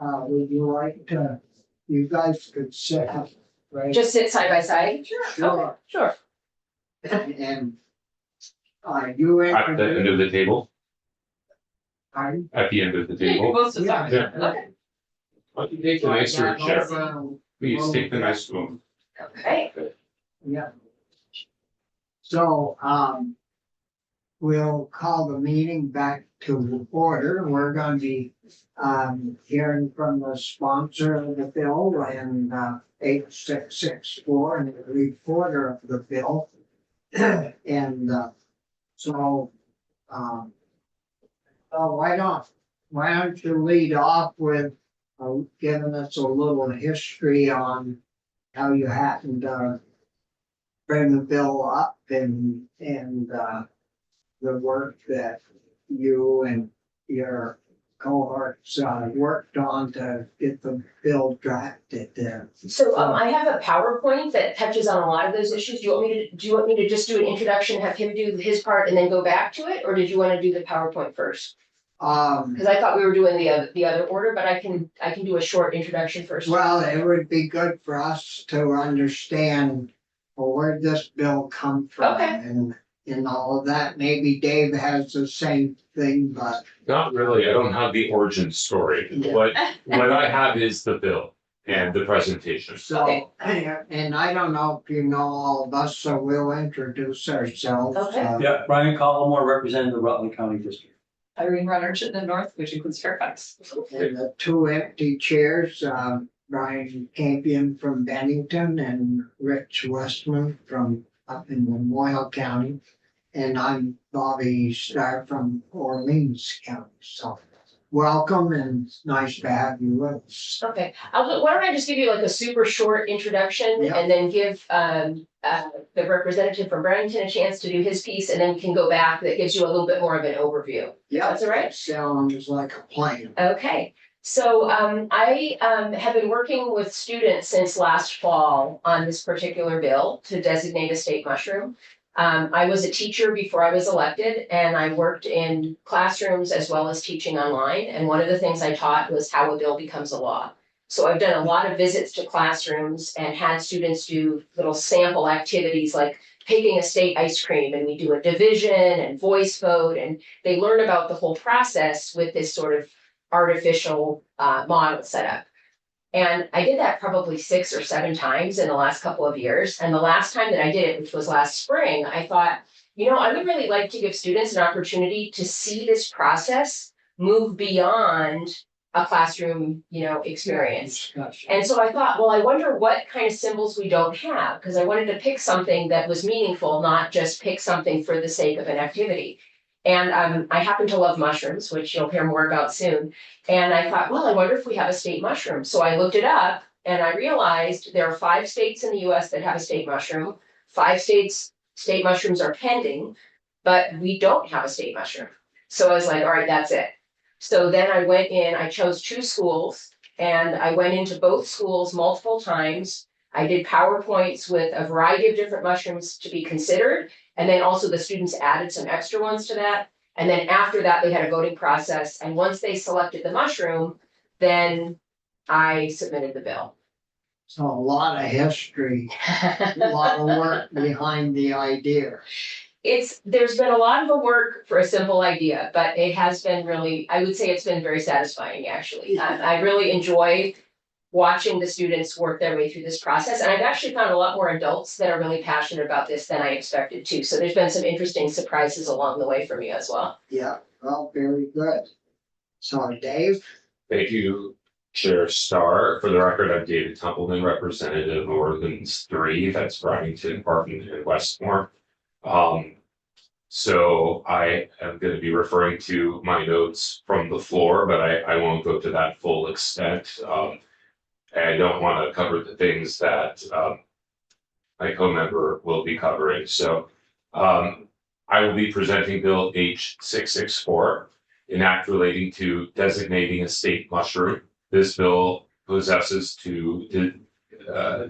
Would you like to, you guys could sit, right? Just sit side by side? Sure. Sure. And, you At the end introduce, of the table, pardon? at the end of the Yeah, you can table. both sit Yeah. side. Okay. Why don't you take the nicer That chair? over- Please take the nice one. Okay. Yeah. So, we'll call the meeting back to order. We're gonna be, hearing from the sponsor of the bill and, 8664 and the reporter of the bill. And, so, why don't you lead off with, giving us a little history on how you happened to bring the bill up and, the work that you and your cohorts, worked on to get the bill drafted there. So I have a PowerPoint that touches on a lot of those issues. Do you want me to just do an introduction, have him do his part and then go back to it? Or did you want to do the PowerPoint first? Because I thought we were doing the other order, but I can do a short introduction first. Well, it would be good for us to understand, well, where'd this bill come from? Okay. And all of that. Maybe Dave has the same thing, but. Not really, I don't have the origin story. Yeah. What I have is the bill and the presentation. So, and I don't know if you know all of us, so we'll introduce ourselves. Okay. Yeah, Brian Collmore, representing the Rutland County District. Irene Runner, Chittenden North, which includes Fairfax. And the two empty chairs, Brian Campion from Bennington and Rich Westman from up in Lamoille County. And I'm Bobby Starr from Orleans County, so welcome and it's nice to have you with us. Okay, why don't I just give you like a super short introduction Yeah. and then give the representative from Barrington a chance to do his piece, and then we can go back. That gives you a little bit more of an overview. Yeah, That's all right. Sounds like a plan. Okay, so I have been working with students since last fall on this particular bill to designate a state mushroom. I was a teacher before I was elected, and I worked in classrooms as well as teaching online. And one of the things I taught was how a bill becomes a law. So I've done a lot of visits to classrooms and had students do little sample activities like picking a state ice cream, and we do a division and voice vote, and they learn about the whole process with this sort of artificial model setup. And I did that probably 6 or 7 times in the last couple of years. And the last time that I did it, which was last spring, I thought, I would really like to give students an opportunity to see this process move beyond a classroom, experience. Discussion. And so I thought, well, I wonder what kind of symbols we don't have, because I wanted to pick something that was meaningful, not just pick something for the sake of an activity. And I happen to love mushrooms, which you'll hear more about soon. And I thought, well, I wonder if we have a state mushroom. So I looked it up and I realized there are 5 states in the US that have a state mushroom. 5 states, state mushrooms are pending, but we don't have a state mushroom. So I was like, all right, that's it. So then I went in, I chose 2 schools, and I went into both schools multiple times. I did PowerPoints with a variety of different mushrooms to be considered. And then also the students added some extra ones to that. And then after that, they had a voting process. And once they selected the mushroom, then I submitted the bill. So a lot of history, a lot of work behind the idea. There's been a lot of the work for a simple idea, but it has been really, I would say it's been very satisfying, actually. I really enjoy watching the students work their way through this process. And I've actually found a lot more adults that are really passionate about this than I expected to. So there's been some interesting surprises along the way for me as well. Yeah, well, very good. So Dave? Thank you, Chair Starr. For the record, I'm David Templeman, representative of Orleans 3, that's Barrington, Parkland, and Westmore. So I am going to be referring to my notes from the floor, but I won't go to that full extent. I don't want to cover the things that my co-member will be covering. So I will be presenting Bill H664, an act relating to designating a state mushroom. This bill possesses to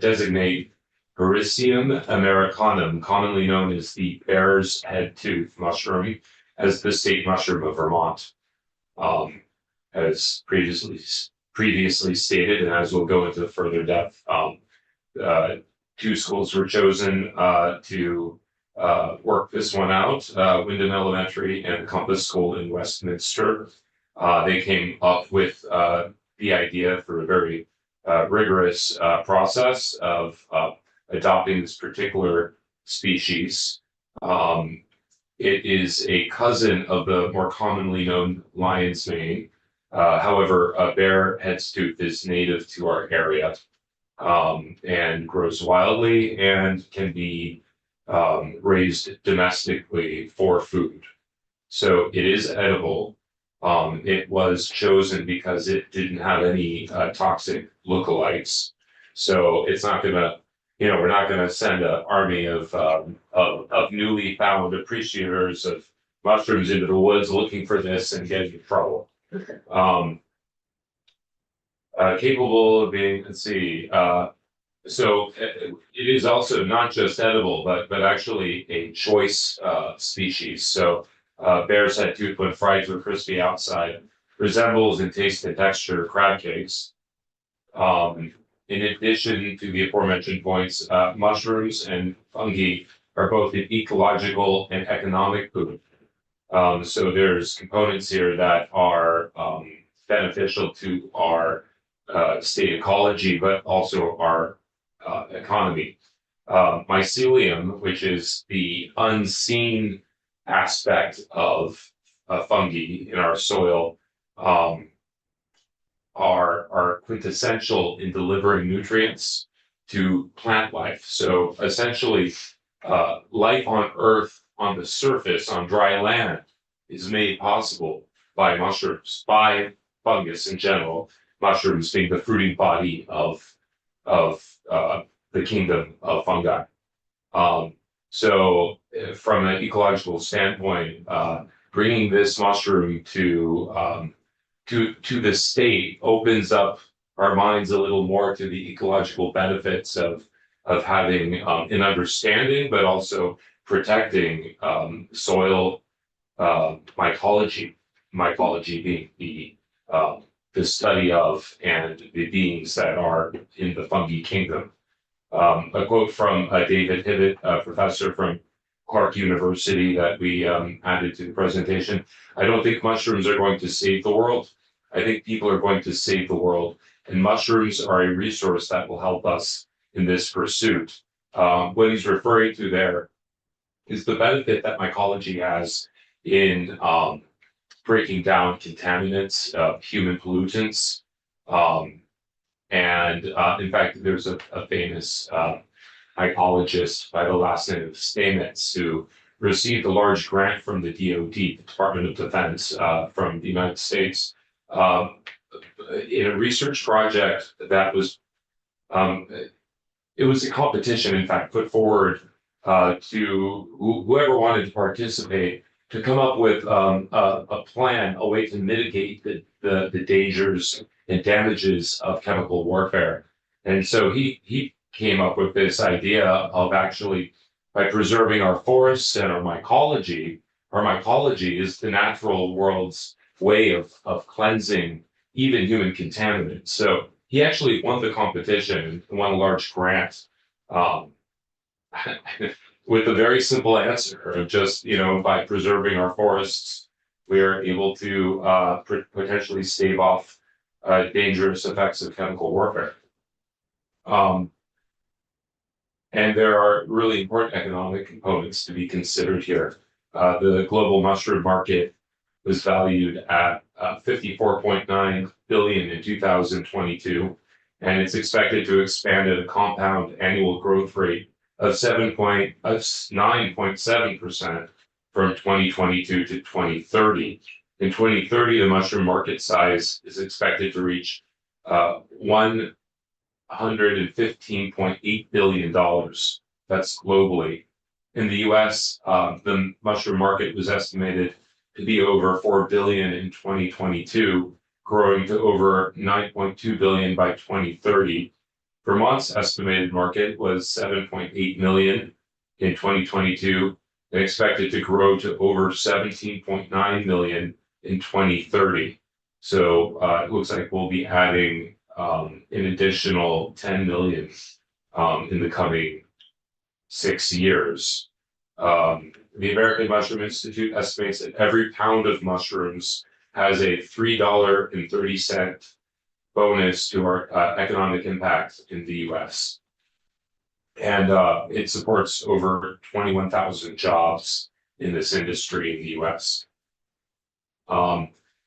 designate Hericium americanum, commonly known as the bear's head tooth mushroom, as the state mushroom of Vermont. as previously stated, and as we'll go into further depth, two schools were chosen to work this one out, Wyndham Elementary and Compass School in Westminster. They came up with the idea for a very rigorous process of adopting this particular species. It is a cousin of the more commonly known lion's mane. However, a bare headstooth is native to our area and grows wildly and can be raised domestically for food. So it is edible. It was chosen because it didn't have any toxic lookalikes. So it's not gonna, we're not gonna send an army of newly found appreciators of mushrooms into the woods looking for this and getting in trouble. Capable of being, let's see, so it is also not just edible, but actually a choice species. So bear's head tooth, when fried to a crispy outside, resembles in taste and texture crab cakes. In addition to the aforementioned points, mushrooms and fungi are both an ecological and economic food. So there's components here that are beneficial to our state ecology, but also our economy. Mycelium, which is the unseen aspect of fungi in our soil, are quintessential in delivering nutrients to plant life. So essentially, life on Earth on the surface, on dry land, is made possible by mushrooms, by fungus in general, mushrooms being the fruiting body of the kingdom of fungi. So from an ecological standpoint, bringing this mushroom to the state opens up our minds a little more to the ecological benefits of having an understanding, but also protecting soil mycology being the study of and the beings that are in the fungi kingdom. A quote from David Hibbett, professor from Clark University, that we added to the presentation. I don't think mushrooms are going to save the world. I think people are going to save the world, and mushrooms are a resource that will help us in this pursuit. What he's referring to there is the benefit that mycology has in breaking down contaminants, human pollutants. And in fact, there's a famous mycologist by the last name of Stamets who received a large grant from the DoD, the Department of Defense, from the United States, in a research project that was, it was a competition, in fact, put forward to whoever wanted to participate to come up with a plan, a way to mitigate the dangers and damages of chemical warfare. And so he came up with this idea of actually, by preserving our forests and our mycology is the natural world's way of cleansing even human contaminants. So he actually won the competition, won a large grant, with a very simple answer of just, by preserving our forests, we are able to potentially stave off dangerous effects of chemical warfare. And there are really important economic components to be considered here. The global mushroom market was valued at $54.9 billion in 2022, and it's expected to expand at a compound annual growth rate of 9.7% from 2022 to 2030. In 2030, the mushroom market size is expected to reach $115.8 billion. That's globally. In the US, the mushroom market was estimated to be over $4 billion in 2022, growing to over $9.2 billion by 2030. Vermont's estimated market was 7.8 million in 2022 and expected to grow to over 17.9 million in 2030. So it looks like we'll be adding an additional 10 million in the coming 6 years. The American Mushroom Institute estimates that every pound of mushrooms has a $3.30 bonus to our economic impact in the US. And it supports over 21,000 jobs in this industry in the US.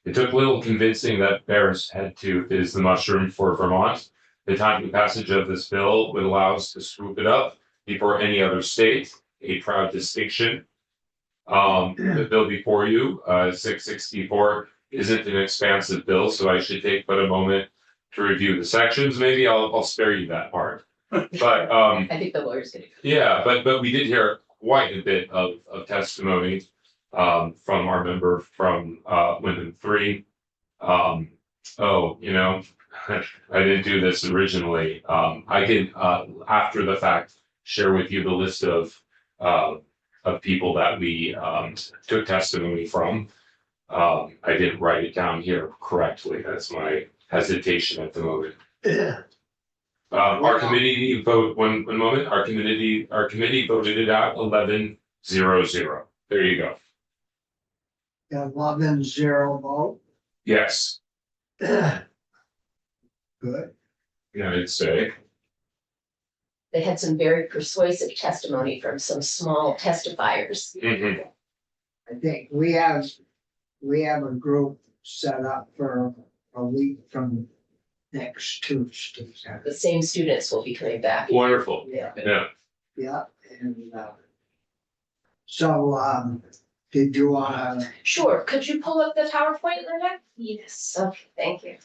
It took little convincing that Bear's Head Tooth is the mushroom for Vermont. The timely passage of this bill would allow us to swoop it up before any other state, a proud distinction. The bill before you, 664, isn't an expansive bill, so I should take but a moment to review the sections. Maybe I'll spare you that part. But I think the lawyer's gonna. yeah, but we did hear quite a bit of testimony from our member from Wyndham 3. Oh, you know, I didn't do this originally. I can after the fact share with you the list of people that we took testimony from. I didn't write it down here correctly. That's my hesitation at the moment. Our committee vote one moment. Our committee voted it out 11-0-0. There you go. 11-0 vote. Yes. Good. United States. They had some very persuasive testimony from some small testifiers. Mhm. I think we have a group set up for a week from next Tuesday. The same students will be coming back. Wonderful. Yeah, Yeah. yeah, and so did you wanna, Sure, could you pull up the PowerPoint, Linda? Yes. Okay, thank you.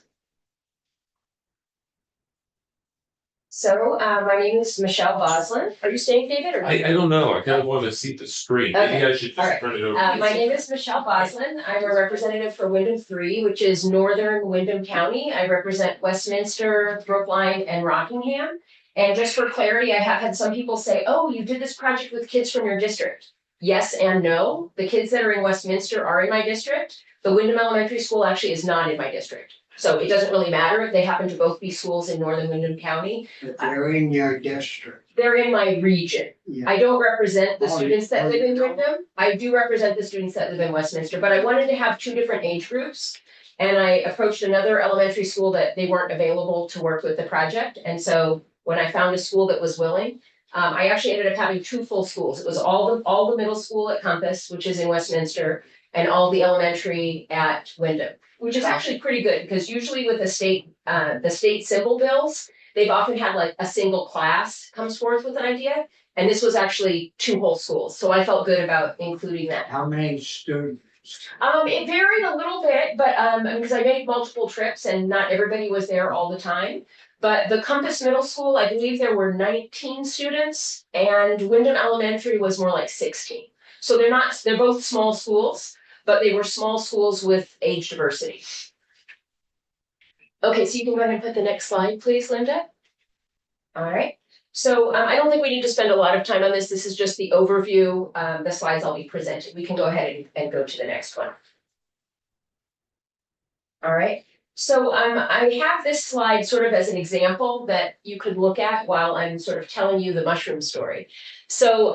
So, my name is Michelle Boslin. Are you staying, David, or? I don't know. I kind of want to see the screen. Maybe I should all just right. turn it over. My name is Michelle Boslin. I'm a representative for Wyndham 3, which is northern Wyndham County. I represent Westminster, Brookline, and Rockingham. And just for clarity, I have had some people say, oh, you did this project with kids from your district. Yes and no. The kids that are in Westminster are in my district. The Wyndham Elementary School actually is not in my district. So it doesn't really matter if they happen to both be schools in northern Wyndham County. if they're in your district? They're in my region. Yeah, I don't represent the Oh, students that oh, live in you don't? Wyndham. I do represent the students that live in Westminster, but I wanted to have two different age groups. And I approached another elementary school that they weren't available to work with the project. And so when I found a school that was willing, I actually ended up having two full schools. It was all the middle school at Compass, which is in Westminster, and all the elementary at Wyndham, which is actually pretty good because usually with the state symbol bills, they've often had like a single class comes forth with an idea. And this was actually two whole schools. So I felt good about including that. how many students? It varied a little bit, but because I made multiple trips and not everybody was there all the time. But the Compass Middle School, I believe there were 19 students, and Wyndham Elementary was more like 16. So they're both small schools, but they were small schools with age diversity. Okay, so you can go ahead and put the next slide, please, Linda. All right. So I don't think we need to spend a lot of time on this. This is just the overview, the slides I'll be presenting. We can go ahead and go to the next one. All right. So I have this slide sort of as an example that you could look at while I'm sort of telling you the mushroom story. So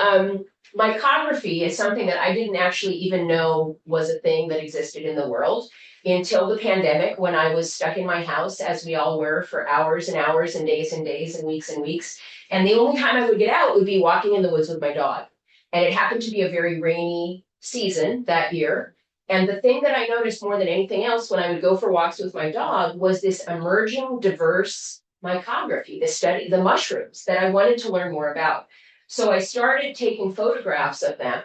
mycography is something that I didn't actually even know was a thing that existed in the world until the pandemic, when I was stuck in my house, as we all were, for hours and hours and days and days and weeks and weeks. And the only time I would get out would be walking in the woods with my dog. And it happened to be a very rainy season that year. And the thing that I noticed more than anything else when I would go for walks with my dog was this emerging diverse mycography, the study, the mushrooms that I wanted to learn more about. So I started taking photographs of them.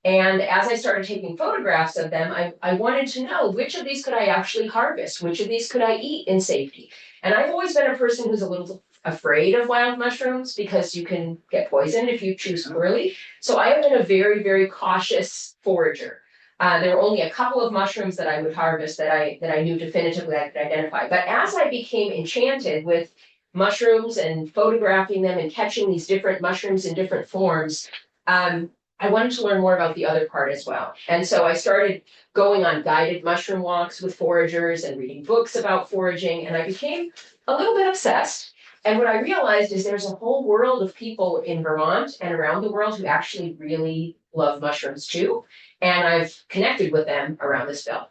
And as I started taking photographs of them, I wanted to know which of these could I actually harvest, which of these could I eat in safety. And I've always been a person who's a little afraid of wild mushrooms because you can get poisoned if you choose poorly. So I have been a very, very cautious forager. There were only a couple of mushrooms that I would harvest that I knew definitively I could identify. But as I became enchanted with mushrooms and photographing them and catching these different mushrooms in different forms, I I wanted to learn more about the other part as well. And so I started going on guided mushroom walks with foragers and reading books about foraging, and I became a little bit obsessed. And what I realized is there's a whole world of people in Vermont and around the world who actually really love mushrooms too. And I've connected with them around this bill.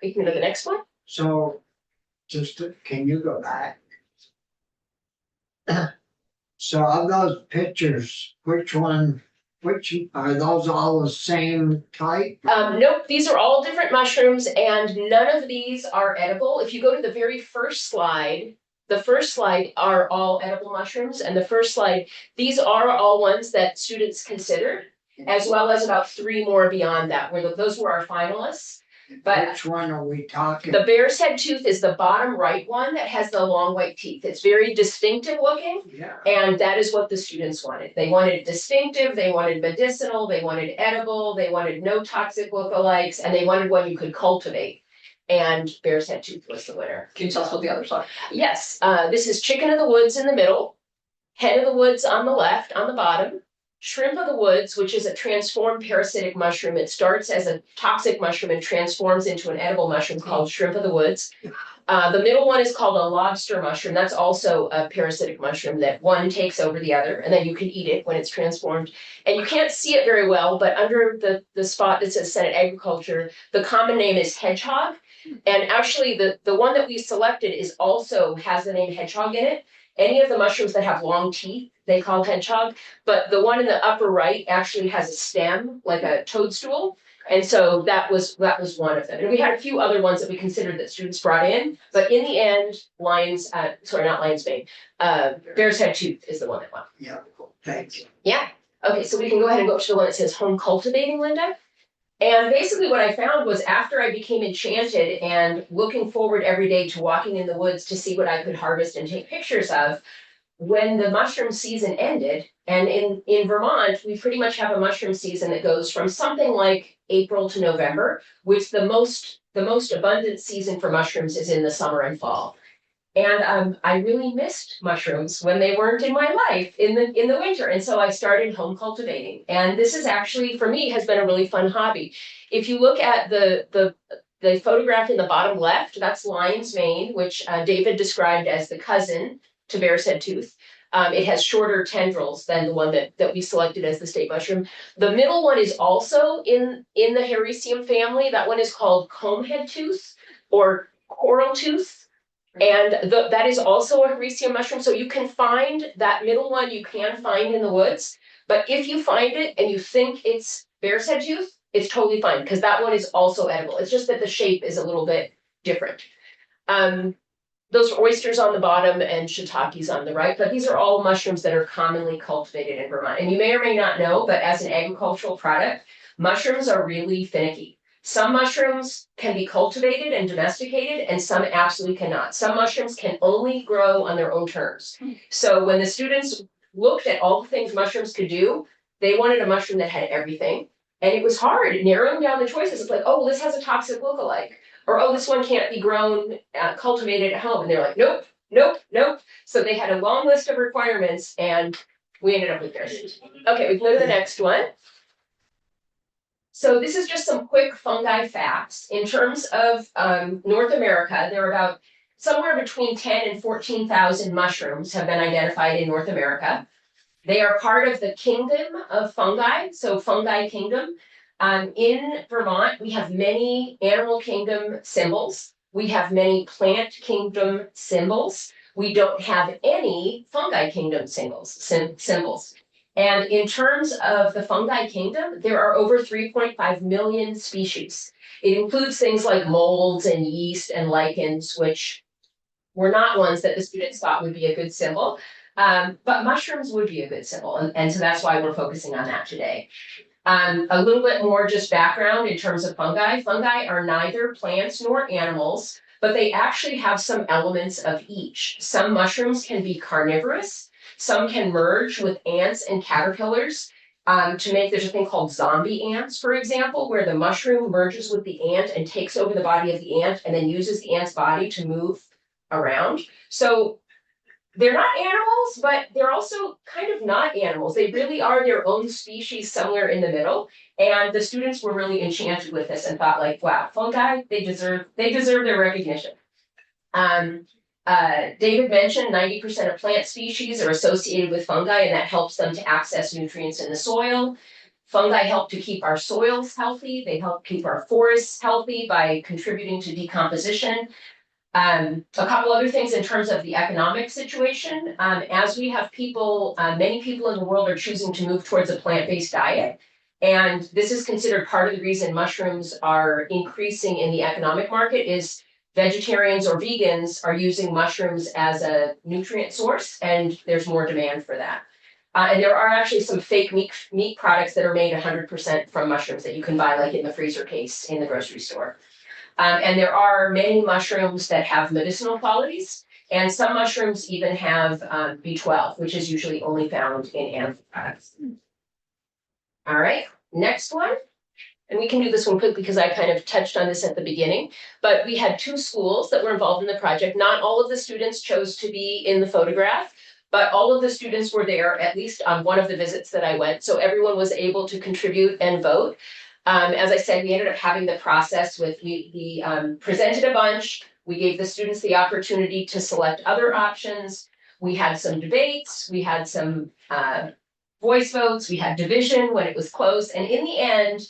You can go to the next one. So, can you go back? So of those pictures, which are those all the same type? Nope, these are all different mushrooms and none of these are edible. If you go to the very first slide, the first slide are all edible mushrooms, and the first slide, these are all ones that students considered, as well as about 3 more beyond that, those were our finalists. But Which one are we talking? the bear's head tooth is the bottom right one that has the long white teeth. It's very distinctive looking. Yeah, And that is what the students wanted. They wanted distinctive, they wanted medicinal, they wanted edible, they wanted no toxic lookalikes, and they wanted one you could cultivate. And bear's head tooth was the winner. Can you tell us what the others are? Yes, this is chicken of the woods in the middle, head of the woods on the left, on the bottom, shrimp of the woods, which is a transformed parasitic mushroom. It starts as a toxic mushroom and transforms into an edible mushroom called shrimp of the woods. The middle one is called a lobster mushroom. That's also a parasitic mushroom that one takes over the other, and then you can eat it when it's transformed. And you can't see it very well, but under the spot that says Senate Agriculture, the common name is hedgehog. And actually, the one that we selected is also has the name hedgehog in it. Any of the mushrooms that have long teeth, they call hedgehog, but the one in the upper right actually has a stem, like a toadstool. And so that was one of them. And we had a few other ones that we considered that students brought in, but in the end, bear's head tooth is the one that won. yeah, thank you. Yeah, okay, so we can go ahead and go to the one that says home cultivating, Linda. And basically what I found was after I became enchanted and looking forward every day to walking in the woods to see what I could harvest and take pictures of, when the mushroom season ended, and in Vermont, we pretty much have a mushroom season that goes from something like April to November, which the most abundant season for mushrooms is in the summer and fall. And I really missed mushrooms when they weren't in my life in the winter. And so I started home cultivating. And this is actually, for me, has been a really fun hobby. If you look at the photograph in the bottom left, that's lion's mane, which David described as the cousin to bear's head tooth. It has shorter tendrils than the one that we selected as the state mushroom. The middle one is also in the Hericium family. That one is called combhead tooth or coral tooth. And that is also a Hericium mushroom. So you can find that middle one, you can find in the woods. But if you find it and you think it's bear's head tooth, it's totally fine because that one is also edible. It's just that the shape is a little bit different. Those are oysters on the bottom and shiitakes on the right, but these are all mushrooms that are commonly cultivated in Vermont. And you may or may not know, but as an agricultural product, mushrooms are really finicky. Some mushrooms can be cultivated and domesticated, and some absolutely cannot. Some mushrooms can only grow on their own terms. So when the students looked at all the things mushrooms could do, they wanted a mushroom that had everything. And it was hard narrowing down the choices. It's like, oh, this has a toxic lookalike. Or, oh, this one can't be grown, cultivated at home. And they're like, nope, nope, nope. So they had a long list of requirements and we ended up with this. Okay, we can go to the next one. So this is just some quick fungi facts. In terms of North America, there are about somewhere between 10 and 14,000 mushrooms have been identified in North America. They are part of the kingdom of fungi, so fungi kingdom. In Vermont, we have many animal kingdom symbols. We have many plant kingdom symbols. We don't have any fungi kingdom symbols. And in terms of the fungi kingdom, there are over 3.5 million species. It includes things like molds and yeast and lichens, which were not ones that the students thought would be a good symbol. But mushrooms would be a good symbol. And so that's why we're focusing on that today. A little bit more just background in terms of fungi. Fungi are neither plants nor animals, but they actually have some elements of each. Some mushrooms can be carnivorous. Some can merge with ants and caterpillars there's a thing called zombie ants, for example, where the mushroom merges with the ant and takes over the body of the ant and then uses the ant's body to move around. So they're not animals, but they're also kind of not animals. They really are their own species somewhere in the middle. And the students were really enchanted with this and thought like, wow, fungi, they deserve their recognition. David mentioned 90% of plant species are associated with fungi, and that helps them to access nutrients in the soil. Fungi help to keep our soils healthy. They help keep our forests healthy by contributing to decomposition. A couple other things in terms of the economic situation. As we have people, many people in the world are choosing to move towards a plant-based diet. And this is considered part of the reason mushrooms are increasing in the economic market is vegetarians or vegans are using mushrooms as a nutrient source, and there's more demand for that. And there are actually some fake meat products that are made 100% from mushrooms that you can buy like in the freezer case in the grocery store. And there are many mushrooms that have medicinal qualities, and some mushrooms even have B12, which is usually only found in animal products. All right, next one. And we can do this one quickly because I kind of touched on this at the beginning, but we had 2 schools that were involved in the project. Not all of the students chose to be in the photograph, but all of the students were there at least on one of the visits that I went. So everyone was able to contribute and vote. As I said, we ended up having the process with, we presented a bunch, we gave the students the opportunity to select other options. We had some debates, we had some voice votes, we had division when it was close, and in the end,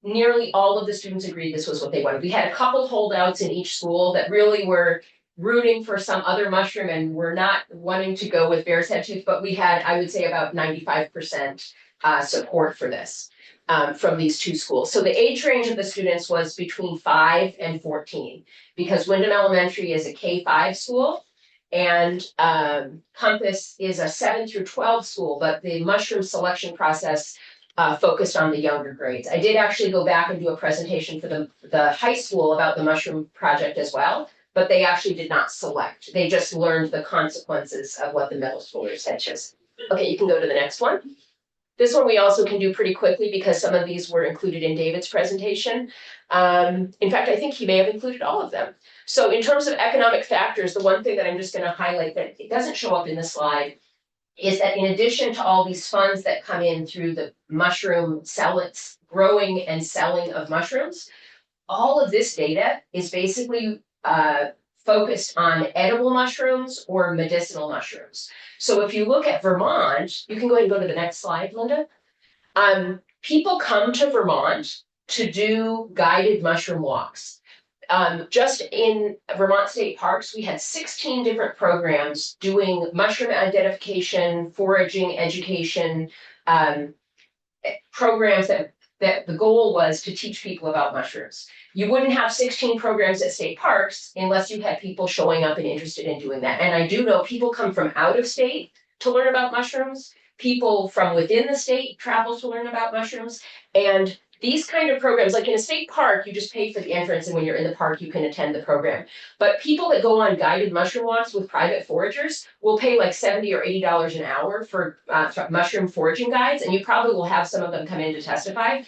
nearly all of the students agreed this was what they wanted. We had a couple holdouts in each school that really were rooting for some other mushroom and were not wanting to go with bear's head tooth, but we had, I would say, about 95% support for this from these 2 schools. So the age range of the students was between 5 and 14, because Wyndham Elementary is a K-5 school, and Compass is a 7 through 12 school, but the mushroom selection process focused on the younger grades. I did actually go back and do a presentation for the high school about the mushroom project as well, but they actually did not select. They just learned the consequences of what the middle schoolers had chosen. Okay, you can go to the next one. This one we also can do pretty quickly because some of these were included in David's presentation. In fact, I think he may have included all of them. So in terms of economic factors, the one thing that I'm just going to highlight that it doesn't show up in the slide is that in addition to all these funds that come in through the mushroom growing and selling of mushrooms, all of this data is basically focused on edible mushrooms or medicinal mushrooms. So if you look at Vermont, you can go ahead and go to the next slide, Linda. People come to Vermont to do guided mushroom walks. Just in Vermont State Parks, we had 16 different programs doing mushroom identification, foraging, education, programs that the goal was to teach people about mushrooms. You wouldn't have 16 programs at state parks unless you had people showing up and interested in doing that. And I do know people come from out of state to learn about mushrooms. People from within the state travel to learn about mushrooms. And these kind of programs, like in a state park, you just pay for the entrance, and when you're in the park, you can attend the program. But people that go on guided mushroom walks with private foragers will pay like $70 or $80 an hour for mushroom foraging guides, and you probably will have some of them come in to testify.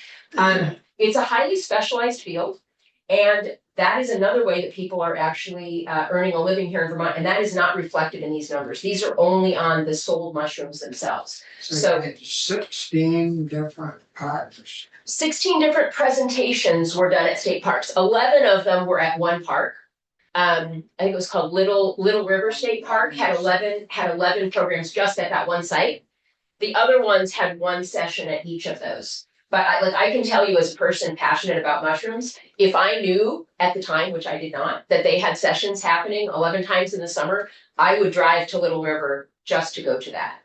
It's a highly specialized field, and that is another way that people are actually earning a living here in Vermont, and that is not reflected in these numbers. These are only on the sold mushrooms themselves. So it's 16 different parts. 16 different presentations were done at state parks. 11 of them were at one park. I think it was called Little River State Park, had 11 programs just at that one site. The other ones had one session at each of those. But I can tell you as a person passionate about mushrooms, if I knew at the time, which I did not, that they had sessions happening 11 times in the summer, I would drive to Little River just to go to that.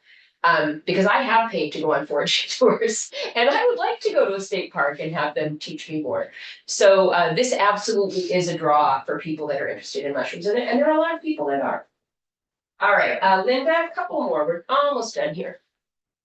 Because I have paid to go on foraging tours, and I would like to go to a state park and have them teach me more. So this absolutely is a draw for people that are interested in mushrooms, and there are a lot of people that are. All right, Linda, a couple more. We're almost done here.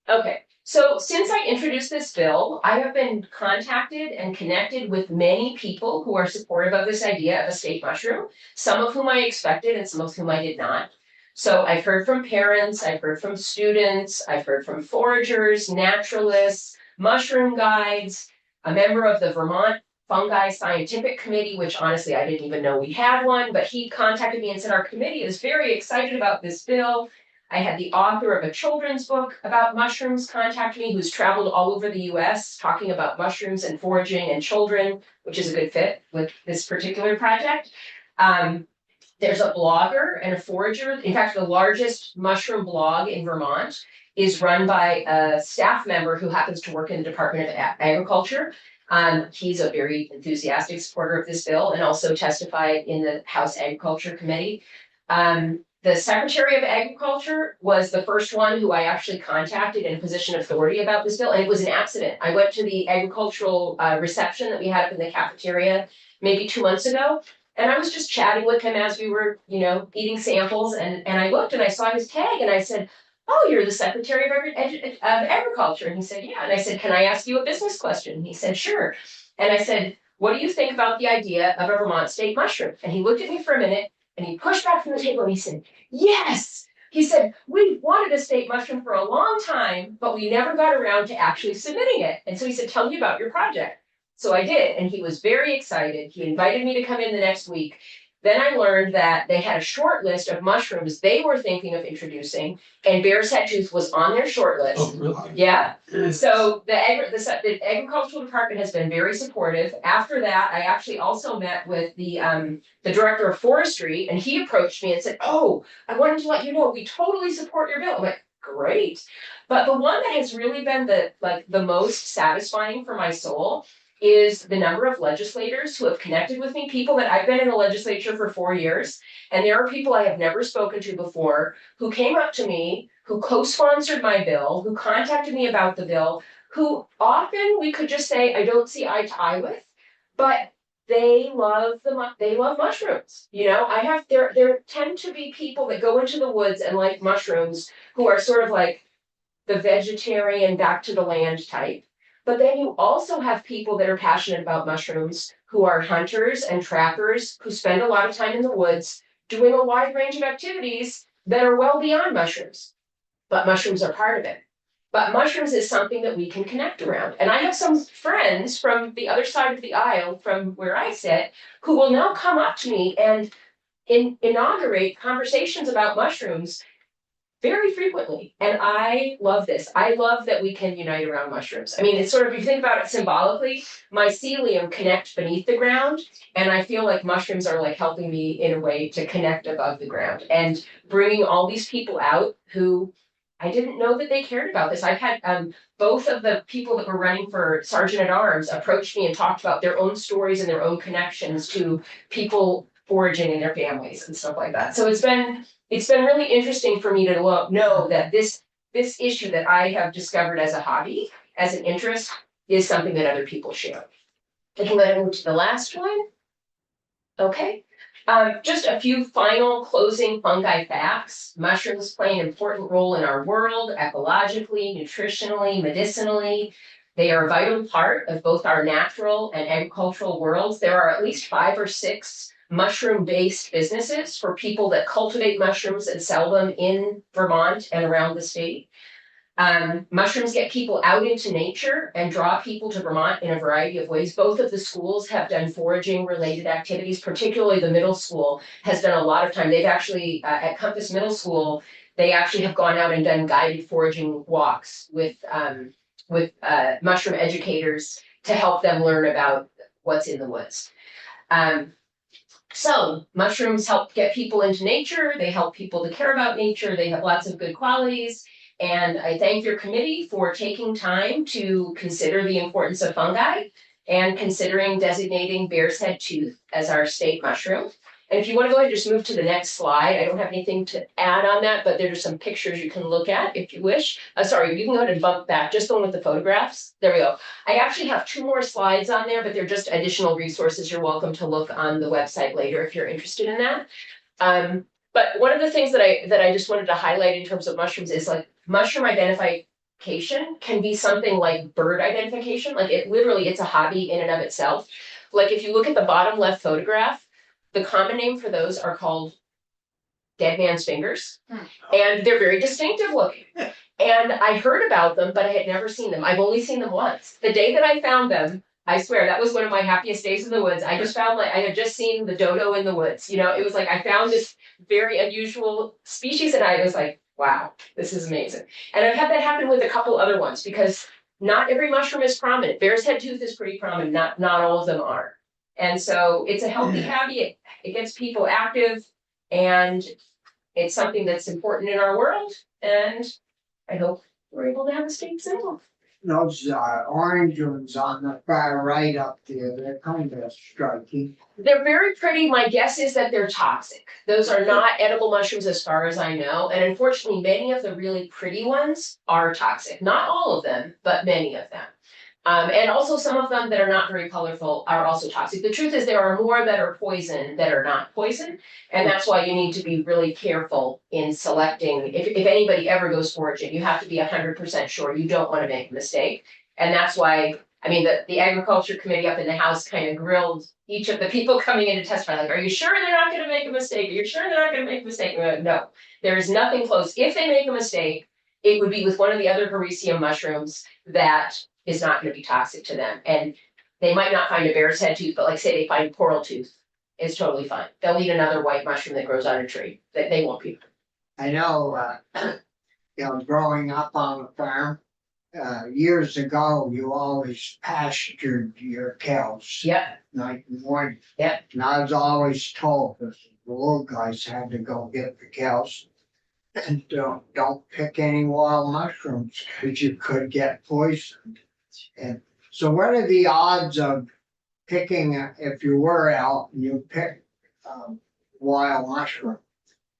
Okay, so since I introduced this bill, I have been contacted and connected with many people who are supportive of this idea of a state mushroom, some of whom I expected and some of whom I did not. So I've heard from parents, I've heard from students, I've heard from foragers, naturalists, mushroom guides, a member of the Vermont Fungi Scientific Committee, which honestly I didn't even know we had one, but he contacted me and said our committee is very excited about this bill. I had the author of a children's book about mushrooms contact me, who's traveled all over the US talking about mushrooms and foraging and children, which is a good fit with this particular project. There's a blogger and a forager. In fact, the largest mushroom blog in Vermont is run by a staff member who happens to work in the Department of Agriculture. He's a very enthusiastic supporter of this bill and also testified in the House Agriculture Committee. The Secretary of Agriculture was the first one who I actually contacted in a position of authority about this bill, and it was an accident. I went to the agricultural reception that we had up in the cafeteria maybe 2 months ago, and I was just chatting with him as we were, eating samples, and I looked and I saw his tag, and I said, "Oh, you're the Secretary of Agriculture." And he said, "Yeah." And I said, "Can I ask you a business question?" And he said, "Sure." And I said, "What do you think about the idea of a Vermont state mushroom?" And he looked at me for a minute and he pushed back from the table and he said, "Yes." He said, "We've wanted a state mushroom for a long time, but we never got around to actually submitting it." And so he said, "Tell me about your project." So I did, and he was very excited. He invited me to come in the next week. Then I learned that they had a short list of mushrooms they were thinking of introducing, and Bear's Head Tooth was on their short list. really? Yeah, so the agricultural department has been very supportive. After that, I actually also met with the director of forestry, and he approached me and said, "Oh, I wanted to let you know, we totally support your bill." I'm like, "Great." But the one that has really been the most satisfying for my soul is the number of legislators who have connected with me, people that I've been in the legislature for 4 years. And there are people I have never spoken to before who came up to me, who co-sponsored my bill, who contacted me about the bill, who often we could just say, I don't see eye to eye with, but they love mushrooms. There tend to be people that go into the woods and like mushrooms who are sort of like the vegetarian back to the land type. But then you also have people that are passionate about mushrooms who are hunters and trappers who spend a lot of time in the woods doing a wide range of activities that are well beyond mushrooms. But mushrooms are part of it. But mushrooms is something that we can connect around. And I have some friends from the other side of the aisle from where I sit who will now come up to me and inaugurate conversations about mushrooms very frequently. And I love this. I love that we can unite around mushrooms. I mean, it's sort of, if you think about it symbolically, mycelium connects beneath the ground. And I feel like mushrooms are like helping me in a way to connect above the ground and bringing all these people out who I didn't know that they cared about this. I've had both of the people that were running for Sergeant at Arms approached me and talked about their own stories and their own connections to people foraging in their families and stuff like that. So it's been really interesting for me to know that this issue that I have discovered as a hobby, as an interest, is something that other people share. I can go move to the last one. Okay. Just a few final closing fungi facts. Mushrooms play an important role in our world, ecologically, nutritionally, medicinally. They are a vital part of both our natural and agricultural worlds. There are at least 5 or 6 mushroom-based businesses for people that cultivate mushrooms and sell them in Vermont and around the state. Mushrooms get people out into nature and draw people to Vermont in a variety of ways. Both of the schools have done foraging related activities, particularly the middle school has done a lot of time. They've actually, at Compass Middle School, they actually have gone out and done guided foraging walks with mushroom educators to help them learn about what's in the woods. So mushrooms help get people into nature. They help people to care about nature. They have lots of good qualities. And I thank your committee for taking time to consider the importance of fungi and considering designating Bear's Head Tooth as our state mushroom. And if you want to go ahead and just move to the next slide, I don't have anything to add on that, but there's some pictures you can look at if you wish. Sorry, you can go ahead and bump back, just the one with the photographs. There we go. I actually have 2 more slides on there, but they're just additional resources. You're welcome to look on the website later if you're interested in that. But one of the things that I just wanted to highlight in terms of mushrooms is like mushroom identification can be something like bird identification. Like it's a hobby in and of itself. Like if you look at the bottom left photograph, the common name for those are called dead man's fingers. And they're very distinctive looking. And I heard about them, but I had never seen them. I've only seen them once. The day that I found them, I swear that was one of my happiest days in the woods. I just found I had just seen the dodo in the woods. It was like I found this very unusual species and I was like, wow, this is amazing. And I've had that happen with a couple other ones because not every mushroom is prominent. Bear's head tooth is pretty prominent, not all of them are. And so it's a healthy hobby. It gets people active and it's something that's important in our world. And I hope we're able to have a state sale. Those orange ones on the far right up there, they're kind of striking. They're very pretty. My guess is that they're toxic. Those are not edible mushrooms as far as I know. And unfortunately, many of the really pretty ones are toxic. Not all of them, but many of them. And also some of them that are not very colorful are also toxic. The truth is there are more that are poison that are not poison. And that's why you need to be really careful in selecting. If anybody ever goes foraging, you have to be 100% sure you don't want to make a mistake. And that's why, I mean, the agriculture committee up in the House kind of grilled each of the people coming in to testify, like, are you sure they're not going to make a mistake? Are you sure they're not going to make a mistake? And we're like, no, there is nothing close. If they make a mistake, it would be with one of the other Hericium mushrooms that is not going to be toxic to them. And they might not find a bear's head tooth, but like say they find coral tooth, it's totally fine. They'll eat another white mushroom that grows on a tree. They won't be. I know, growing up on a farm, years ago, you always pastured your cows. Yep, Night and morning. Yep. And I was always told that the little guys had to go get the cows. And don't pick any wild mushrooms, because you could get poisoned. And so what are the odds of picking, if you were out and you pick wild mushroom?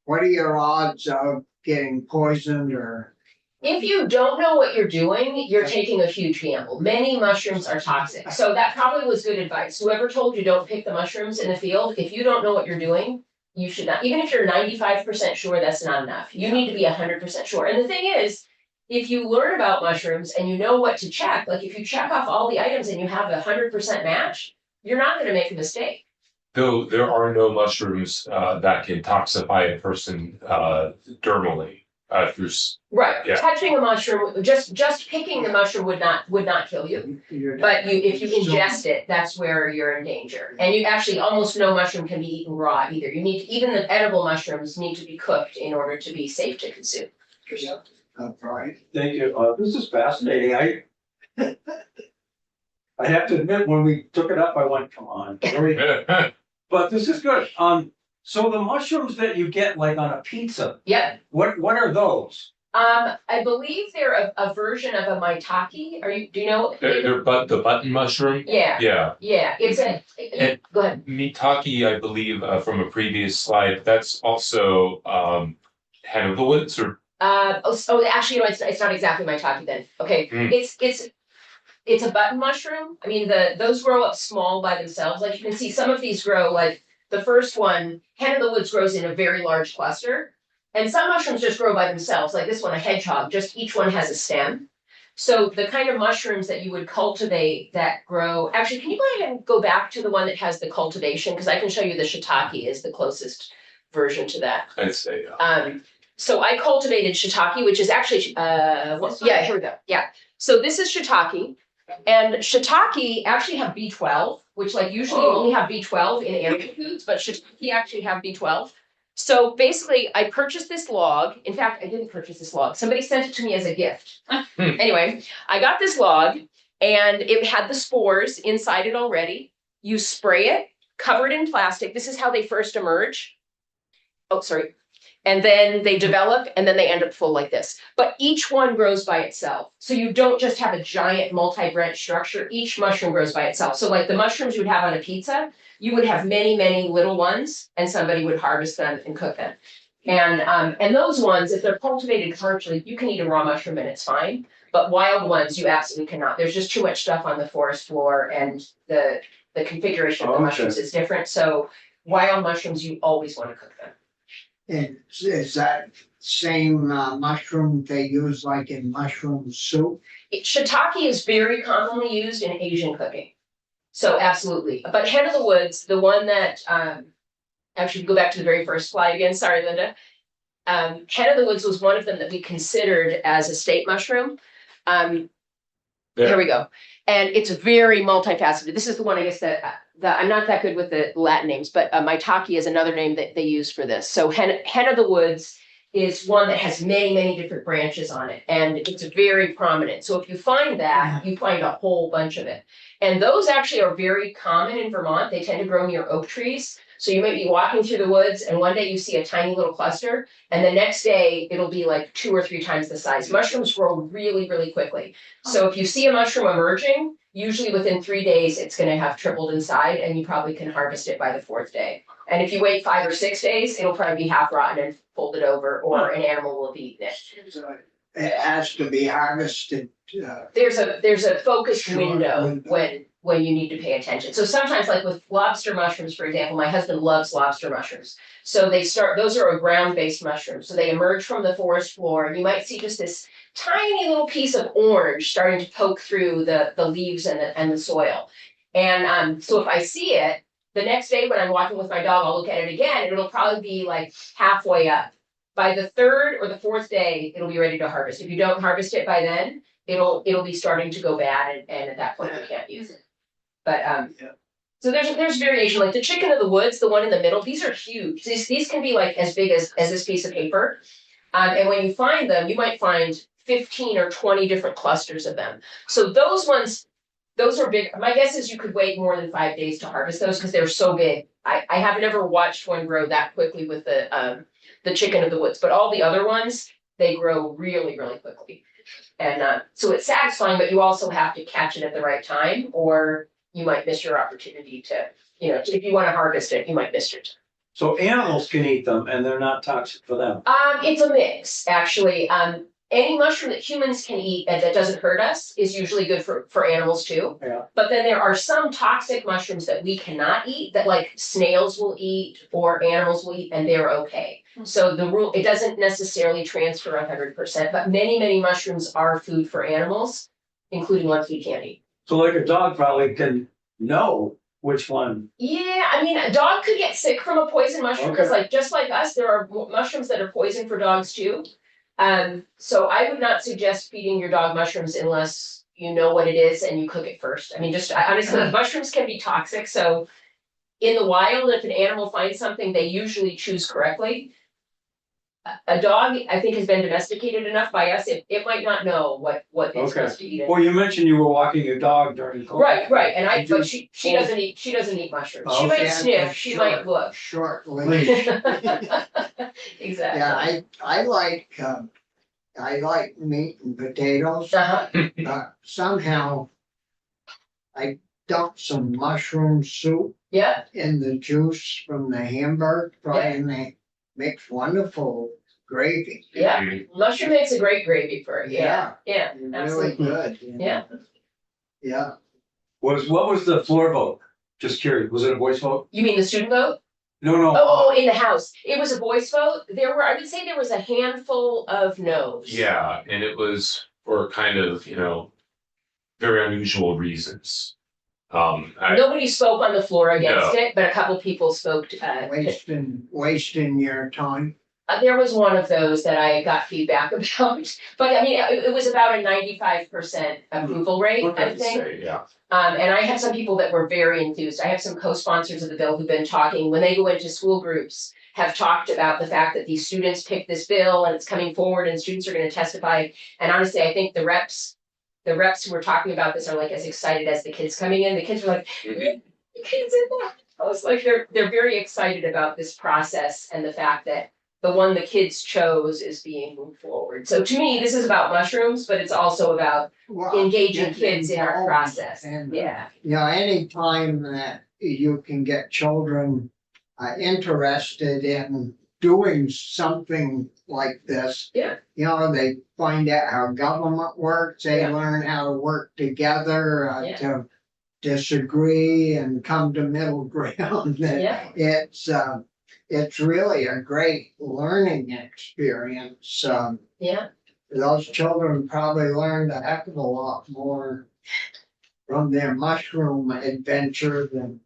What are your odds of getting poisoned or? if you don't know what you're doing, you're taking a huge gamble. Many mushrooms are toxic. So that probably was good advice. Whoever told you don't pick the mushrooms in the field, if you don't know what you're doing, you should not, even if you're 95% sure, that's not enough. You need to be 100% sure. And the thing is, if you learn about mushrooms and you know what to check, like if you check off all the items and you have 100% match, you're not going to make a mistake. Though there are no mushrooms that can toxify a person dermally through. Right, Yeah. touching a mushroom, just picking the mushroom would not kill you. But if you ingest it, that's where you're in danger. And you actually, almost no mushroom can be eaten raw either. You need, even the edible mushrooms need to be cooked in order to be safe to consume. Right. Thank you. This is fascinating. I have to admit, when we took it up, I went, come on. But this is good. So the mushrooms that you get like on a pizza, Yep, what are those? I believe they're a version of a maitake. Do you know? They're the button mushroom. Yeah, Yeah, it's And- go ahead. Mitake, I believe, from a previous slide. That's also head of the woods, or Actually, no, it's not exactly maitake then. Okay, it's a button mushroom. I mean, those grow up small by themselves. Like you can see, some of these grow like the first one, hen of the woods grows in a very large cluster. And some mushrooms just grow by themselves, like this one, a hedgehog, just each one has a stem. So the kind of mushrooms that you would cultivate that grow, actually, can you go ahead and go back to the one that has the cultivation? Because I can show you the shiitake is the closest version to that. I'd say. So I cultivated shiitake, which is actually, here we go, yeah. So this is shiitake. And shiitake actually have B12, which like usually you only have B12 in animal foods, but shiitake actually have B12. So basically I purchased this log. In fact, I didn't purchase this log. Somebody sent it to me as a gift. Anyway, I got this log and it had the spores inside it already. You spray it, cover it in plastic. This is how they first emerge. Oh, sorry. And then they develop and then they end up full like this. But each one grows by itself. So you don't just have a giant multi-branch structure. Each mushroom grows by itself. So like the mushrooms you would have on a pizza, you would have many, many little ones and somebody would harvest them and cook them. And those ones, if they're cultivated commercially, you can eat a raw mushroom and it's fine. But wild ones, you absolutely cannot. There's just too much stuff on the forest floor and the configuration of the mushrooms is different. So wild mushrooms, you always want to cook them. And is that same mushroom they use like in mushroom soup? Shiitake is very commonly used in Asian cooking. So absolutely. But hen of the woods, the one that, actually go back to the very first slide again. Sorry, Linda. Hen of the woods was one of them that we considered as a state mushroom. Here we go. And it's very multifaceted. This is the one, I guess, that I'm not that good with the Latin names, but maitake is another name that they use for this. So hen of the woods is one that has many, many different branches on it, and it's very prominent. So if you find that, you find a whole bunch of it. And those actually are very common in Vermont. They tend to grow near oak trees. So you might be walking through the woods and one day you see a tiny little cluster, and the next day it'll be like 2 or 3 times the size. Mushrooms grow really, really quickly. So if you see a mushroom emerging, usually within 3 days, it's gonna have tripled in size, and you probably can harvest it by the 4th day. And if you wait 5 or 6 days, it'll probably be half rotten and folded over, or an animal will have eaten it. So it has to be harvested, There's a focused Sure, window window. when you need to pay attention. So sometimes, like with lobster mushrooms, for example, my husband loves lobster mushrooms. So those are a ground-based mushroom. So they emerge from the forest floor, and you might see just this tiny little piece of orange starting to poke through the leaves and the soil. And so if I see it, the next day when I'm walking with my dog, I'll look at it again, and it'll probably be like halfway up. By the 3rd or the 4th day, it'll be ready to harvest. If you don't harvest it by then, it'll be starting to go bad, and at that point you can't use it. But Yeah. so there's variation, like the chicken of the woods, the one in the middle, these are huge. These can be like as big as this piece of paper. And when you find them, you might find 15 or 20 different clusters of them. So those ones, those are big. My guess is you could wait more than 5 days to harvest those because they're so big. I have never watched one grow that quickly with the chicken of the woods, but all the other ones, they grow really, really quickly. And so it's satisfying, but you also have to catch it at the right time, or you might miss your opportunity to, if you want to harvest it, you might miss your time. So animals can eat them and they're not toxic for them. It's a mix, actually. Any mushroom that humans can eat and that doesn't hurt us is usually good for animals too. Yeah. But then there are some toxic mushrooms that we cannot eat, that like snails will eat or animals will eat, and they're okay. So the rule, it doesn't necessarily transfer 100%, but many, many mushrooms are food for animals, including ones we can't eat. So like a dog probably can know which one. Yeah, I mean, a dog could get sick from a poison mushroom, because like, just like us, there are mushrooms that are poison for dogs too. So I would not suggest feeding your dog mushrooms unless you know what it is and you cook it first. I mean, honestly, mushrooms can be toxic, so in the wild, if an animal finds something, they usually choose correctly. A dog, I think, has been domesticated enough by us, it might not know what it's Okay. supposed to eat. Well, you mentioned you were walking your dog during COVID. Right, and Did but she doesn't eat mushrooms. She Oh, might yeah, sniff, it's she might look. Short Leash. leash. Exactly. Yeah, I like meat and potatoes, Uh-huh. but somehow I dumped some mushroom soup Yeah, in the juice from the Hamburg fry, and they makes wonderful gravy. yeah. Mushroom makes a great gravy for it. Yeah, Really absolutely. good. Yeah. Yeah, What was the floor vote? Just curious, was it a voice vote? You mean the student vote? No. Oh, in the House. It was a voice vote. I would say there was a handful of no's. Yeah, and it was for kind of, very unusual reasons. Nobody spoke on the floor against it, but a couple people spoke. wasting your time. There was one of those that I got feedback about, but I mean, it was about a 95% approval rate, I think. Yeah. And I have some people that were very enthused. I have some co-sponsors of the bill who've been talking, when they go into school groups, have talked about the fact that these students picked this bill and it's coming forward and students are gonna testify. And honestly, I think the reps who were talking about this are like as excited as the kids coming in. The kids are like, the kids in there. I was like, they're very excited about this process and the fact that the one the kids chose is being moved forward. So to me, this is about mushrooms, but it's also about engaging kids in our process. And, Yeah, anytime that you can get children interested in doing something like this. Yeah. They find out how government works, they Yeah. learn how to work together, Yeah. to disagree and come to middle ground. yeah, It's really a great learning experience. yeah. Those children probably learned a heck of a lot more from their mushroom adventure than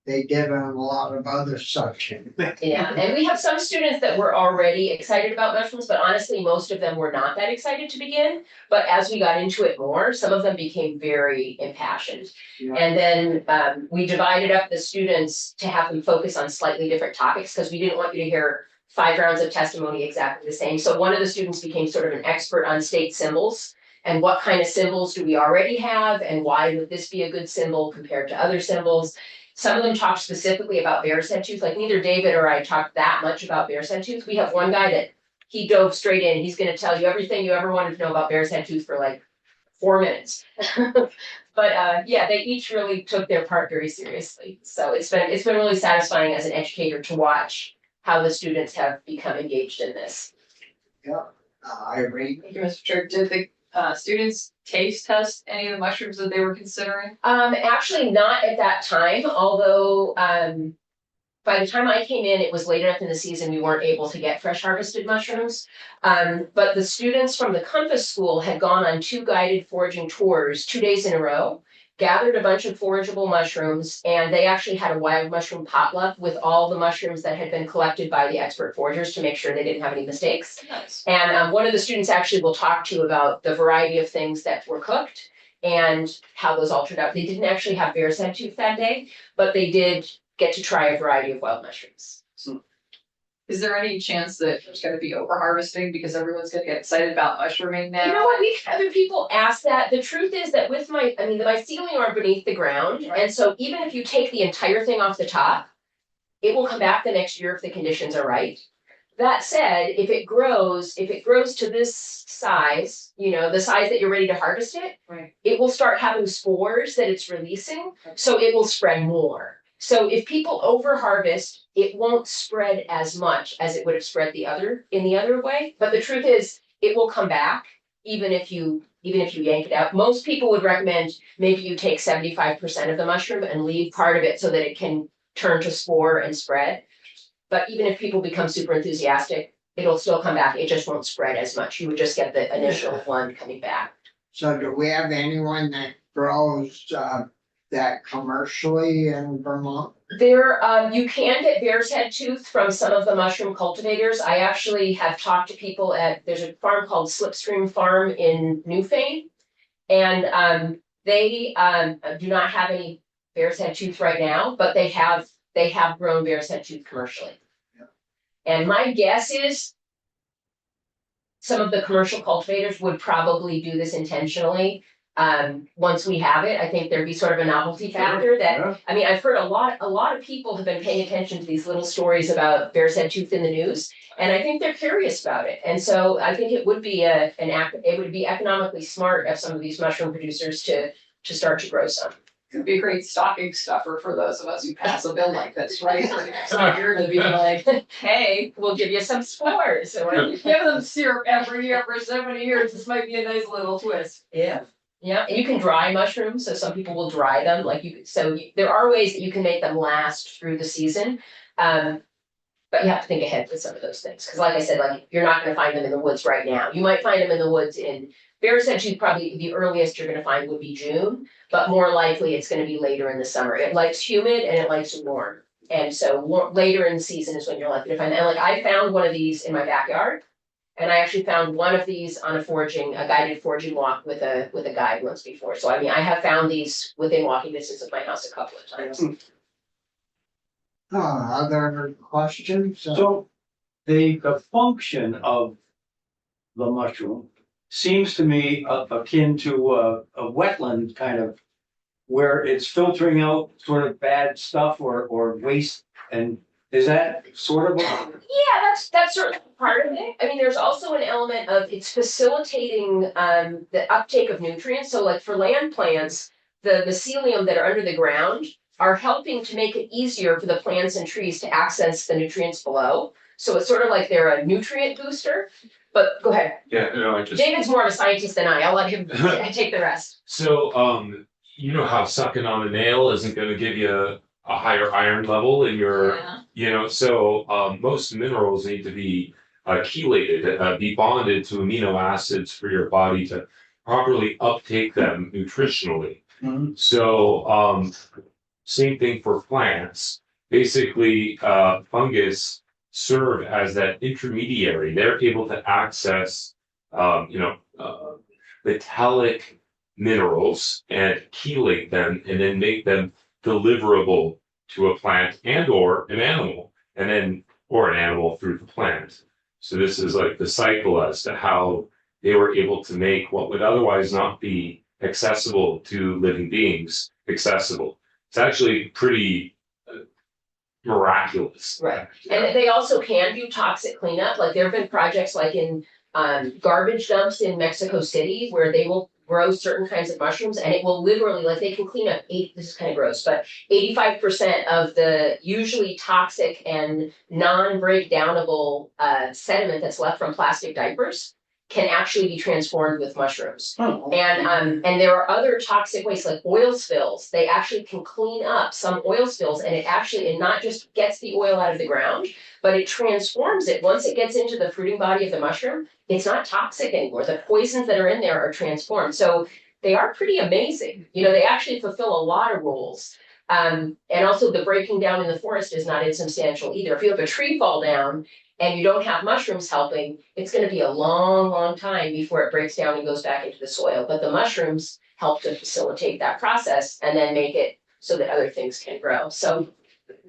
they did on a lot of other subjects. Yeah, and we have some students that were already excited about mushrooms, but honestly, most of them were not that excited to begin. But as we got into it more, some of them became very impassioned. Yeah. And then we divided up the students to have them focus on slightly different topics, because we didn't want you to hear 5 rounds of testimony exactly the same. So one of the students became sort of an expert on state symbols and what kind of symbols do we already have and why would this be a good symbol compared to other symbols. Some of them talked specifically about bear's head tooth, like neither David or I talked that much about bear's head tooth. We have one guy that he dove straight in. He's gonna tell you everything you ever wanted to know about bear's head tooth for like 4 minutes. But yeah, they each really took their part very seriously. So it's been really satisfying as an educator to watch how the students have become engaged in this. I agree. Thank you, Mr. Chair. Did the students taste test any of the mushrooms that they were considering? Actually not at that time, although by the time I came in, it was late enough in the season, we weren't able to get fresh harvested mushrooms. But the students from the Compass School had gone on 2 guided foraging tours 2 days in a row, gathered a bunch of forageable mushrooms, and they actually had a wild mushroom potluck with all the mushrooms that had been collected by the expert foragers to make sure they didn't have any mistakes. Nice. And one of the students actually will talk to you about the variety of things that were cooked and how those all turned out. They didn't actually have bear's head tooth that day, but they did get to try a variety of wild mushrooms. Is there any chance that there's gonna be over harvesting because everyone's gonna get excited about mushrooming now? You know what, we've had people ask that. The truth is that with the mycelium are beneath the ground. Right. And so even if you take the entire thing off the top, it will come back the next year if the conditions are right. That said, if it grows to this size, the size that you're ready to harvest it, Right. it will start having spores that it's releasing, so it will spread more. So if people over harvest, it won't spread as much as it would have spread in the other way. But the truth is, it will come back even if you yank it out. Most people would recommend maybe you take 75% of the mushroom and leave part of it so that it can turn to spore and spread. But even if people become super enthusiastic, it'll still come back. It just won't spread as much. You would just get the initial one coming back. So do we have anyone that grows that commercially in Vermont? There, you can get bear's head tooth from some of the mushroom cultivators. I actually have talked to people there's a farm called Slipstream Farm in Newfane. And they do not have any bear's head tooth right now, but they have grown bear's head tooth commercially. Yeah. And my guess is some of the commercial cultivators would probably do this intentionally. Once we have it, I think there'd be sort of a novelty factor that, Yeah. I mean, I've heard a lot of people have been paying attention to these little stories about bear's head tooth in the news. And I think they're curious about it. And so I think it would be it would be economically smart of some of these mushroom producers to start to grow some. It'd be a great stocking stuffer for those of us who pass a bill like this, right? So you're gonna be like, hey, We'll give you some spores or. give them syrup every year for so many years. This might be a nice little twist. Yeah. Yeah, and you can dry mushrooms, so some people will dry them, there are ways that you can make them last through the season. But you have to think ahead with some of those things, because like I said, you're not gonna find them in the woods right now. You might find them in the woods in bear's head tooth, probably the earliest you're gonna find would be June, but more likely it's gonna be later in the summer. It likes humid and it likes warm. And so later in the season is when you're likely to find them. And I found one of these in my backyard. And I actually found one of these on a guided foraging walk with a guide once before. So I mean, I have found these within walking distance of my house a couple of times. Other questions? So the function of the mushroom seems to me akin to a wetland kind of, where it's filtering out sort of bad stuff or waste, and is that sort of? Yeah, that's certainly part of it. I mean, there's also an element of it's facilitating the uptake of nutrients. So like for land plants, the mycelium that are under the ground are helping to make it easier for the plants and trees to access the nutrients below. So it's sort of like they're a nutrient booster. But go ahead. Yeah, no, I just. David's more of a scientist than I'll let him take the rest. So, you know how sucking on a nail isn't gonna give you a higher iron level in your, Yeah. so, most minerals need to be chelated, be bonded to amino acids for your body to properly uptake them nutritionally. Mhm. So, same thing for plants. Basically, fungus serve as that intermediary. They're able to access, metallic minerals and chelate them and then make them deliverable to a plant and or an animal. And then or an animal through the plant. So this is like the cycle as to how they were able to make what would otherwise not be accessible to living beings accessible. It's actually pretty miraculous. Right. And they also can do toxic cleanup, like there have been projects like in garbage dumps in Mexico City where they will grow certain kinds of mushrooms and it will literally, like they can clean up this is kind of gross, but 85% of the usually toxic and non-breakdownable sediment that's left from plastic diapers can actually be transformed with mushrooms. And there are other toxic wastes like oil spills. They actually can clean up some oil spills and it not just gets the oil out of the ground, but it transforms it. Once it gets into the fruiting body of the mushroom, it's not toxic anymore. The poisons that are in there are transformed. So they are pretty amazing. You know, they actually fulfill a lot of rules. And also the breaking down in the forest is not insubstantial either. If you have a tree fall down and you don't have mushrooms helping, it's gonna be a long, long time before it breaks down and goes back into the soil. But the mushrooms help to facilitate that process and then make it so that other things can grow. So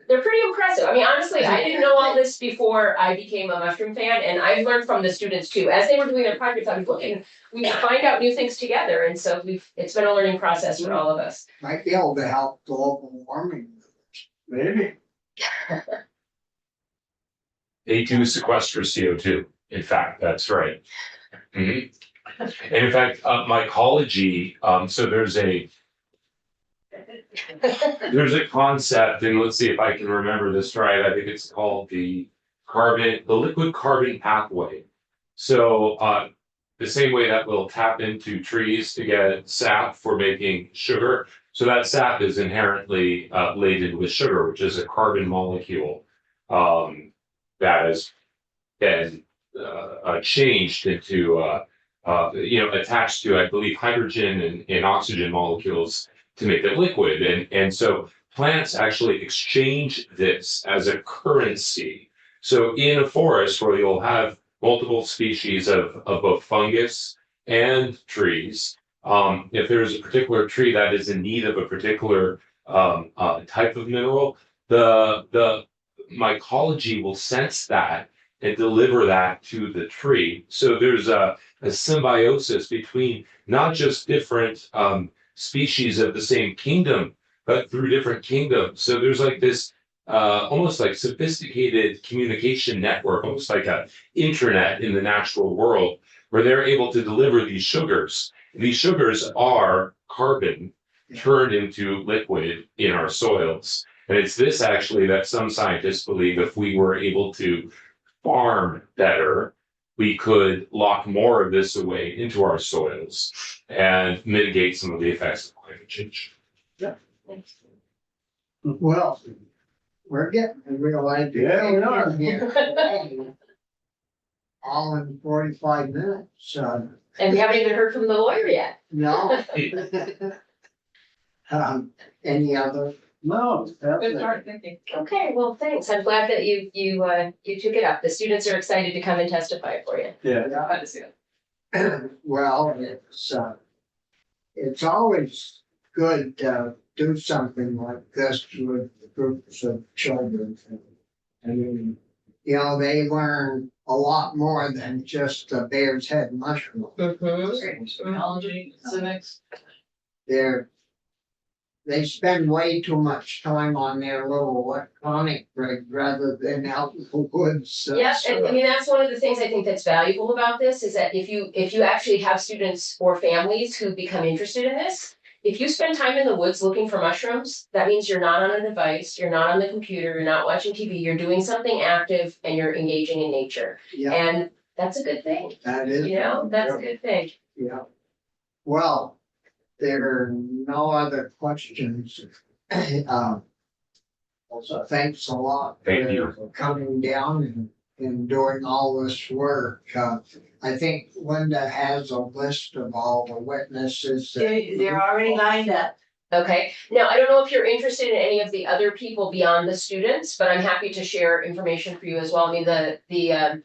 they're pretty impressive. I mean, honestly, I didn't know all this before I became a mushroom fan, and I've learned from the students too. As they were doing their projects, I was looking, we find out new things together, and so it's been a learning process for all of us. Might be able to help global warming. Maybe. They do sequester CO2. In fact, that's right. Mhm. And in fact, mycology, so there's a concept, and let's see if I can remember this right. I think it's called the liquid carbon pathway. So the same way that we'll tap into trees to get sap for making sugar. So that sap is inherently laden with sugar, which is a carbon molecule that has been changed into attached to, I believe, hydrogen and oxygen molecules to make it liquid. And so plants actually exchange this as a currency. So in a forest where you'll have multiple species of both fungus and trees, if there's a particular tree that is in need of a particular type of mineral, the mycology will sense that and deliver that to the tree. So there's a symbiosis between not just different species of the same kingdom, but through different kingdoms. So there's like this almost like sophisticated communication network, almost like an intranet in the natural world, where they're able to deliver these sugars. These sugars are carbon turned into liquid in our soils. And it's this actually that some scientists believe if we were able to farm better, we could lock more of this away into our soils and mitigate some of the effects of climate change. Well, we're getting a real idea. Yeah, we are. Here. All in 45 minutes, And we haven't even heard from the lawyer yet. no. Any other? No. Good start thinking. Okay, well, thanks. I'm glad that you took it up. The students are excited to come and testify for you. Yeah. Glad to see it. Well, it's always good to do something like this with groups of children. I mean, they learn a lot more than just a bear's head mushroom. Technology, civics. They spend way too much time on their little electronic rig rather than out in the woods. Yes, and I mean, that's one of the things I think that's valuable about this is that if you actually have students or families who become interested in this, if you spend time in the woods looking for mushrooms, that means you're not on a device, you're not on the computer, you're not watching TV, you're doing something active and you're engaging in nature. Yeah, And that's a good thing, that is. that's a good thing. Yeah. Well, there are no other questions. So thanks a lot. Thank you. For coming down and doing all this work. I think Linda has a list of all the witnesses. They're already lined up. Okay, now I don't know if you're interested in any of the other people beyond the students, but I'm happy to share information for you as well. I mean, the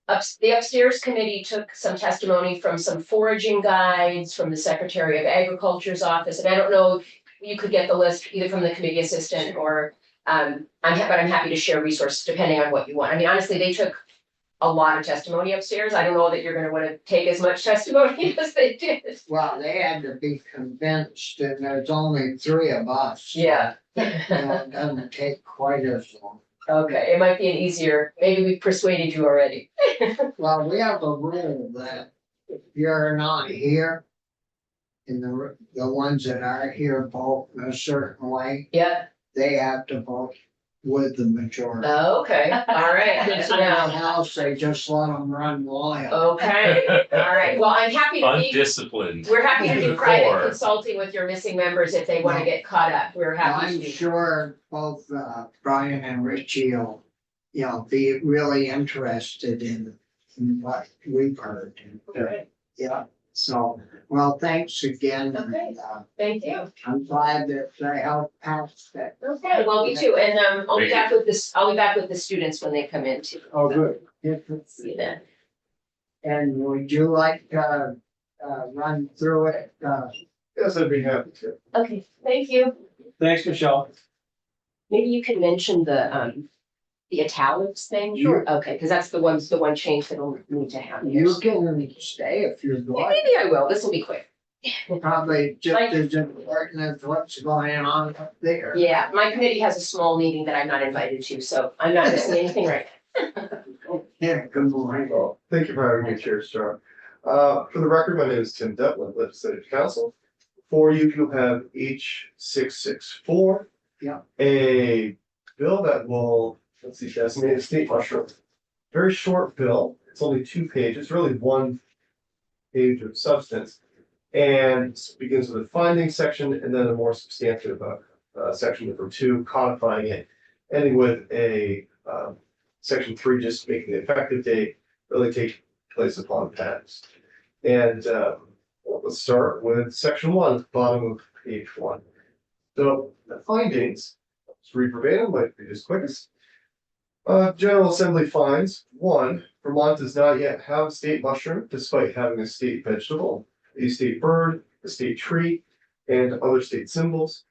upstairs committee took some testimony from some foraging guides, from the Secretary of Agriculture's office, and I don't know, you could get the list either from the committee assistant or but I'm happy to share resources depending on what you want. I mean, honestly, they took a lot of testimony upstairs. I don't know that you're gonna wanna take as much testimony as they did. Well, they had to be convinced, and there's only three of us. Yeah. You know, it doesn't take quite as long. Okay, it might be an easier, maybe we persuaded you already. Well, we have a rule that if you're not here, and the ones that are here vote a certain way, Yeah, they have to vote with the majority. okay, all right, good to know. Else, they just let them run wild. Okay, all right, well, I'm happy to be, Undisciplined. we're happy to do private Before. consulting with your missing members if they wanna get caught up, we're happy to I'm do. sure both Brian and Richie will, be really interested in what we've heard. Okay, Yeah, so, well, thanks again. Okay. And, thank you. I'm glad that I helped pass that. Okay, well, me too, and I'll be back with this, I'll be back with the students when they come in too. Oh, good. See you then. And would you like to run through it? Yes, I'd be happy to. Okay, thank you. Thanks, Michelle. Maybe you can mention the italics thing? Sure. Okay, because that's the one change that'll need to happen. You can stay if you'd like. Maybe I will, this will be quick. Probably just as important as what's going on up there. Yeah, my committee has a small meeting that I'm not invited to, so I'm not missing anything right Yeah, good morning. Well, thank you for having me, Chair Strong. For the record, my name is Tim Devlin, Legislative Counsel. For you, you'll have H664. Yeah. A bill that will, let's see, designate a state mushroom. Very short bill. It's only 2 pages, really 1 page of substance. And begins with a finding section and then a more substantive section number 2, codifying it, ending with a section 3, just making the effective date really take place upon pass. And let's start with section 1, at the bottom of page 1. So the findings, let's read verbatim, might be as quickest. General Assembly finds 1, Vermont does not yet have a state mushroom despite having a state vegetable, a state bird, a state tree, and other state symbols.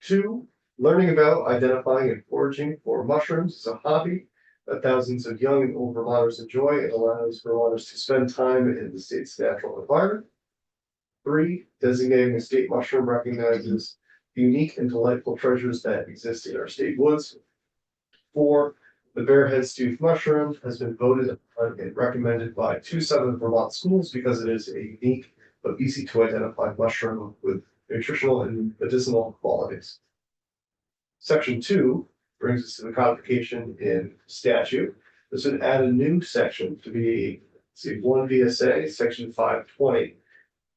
2, learning about, identifying, and foraging for mushrooms is a hobby that thousands of young and old Vermonters enjoy and allows Vermonters to spend time in the state's natural environment. 3, designating a state mushroom recognizes the unique and delightful treasures that exist in our state woods. 4, the Bearhead's Tooth mushroom has been voted and recommended by 2 Southern Vermont schools because it is a unique but easy to identify mushroom with nutritional and medicinal qualities. Section 2 brings us to the codification in statute. This would add a new section to be, 1 VSA, section 520,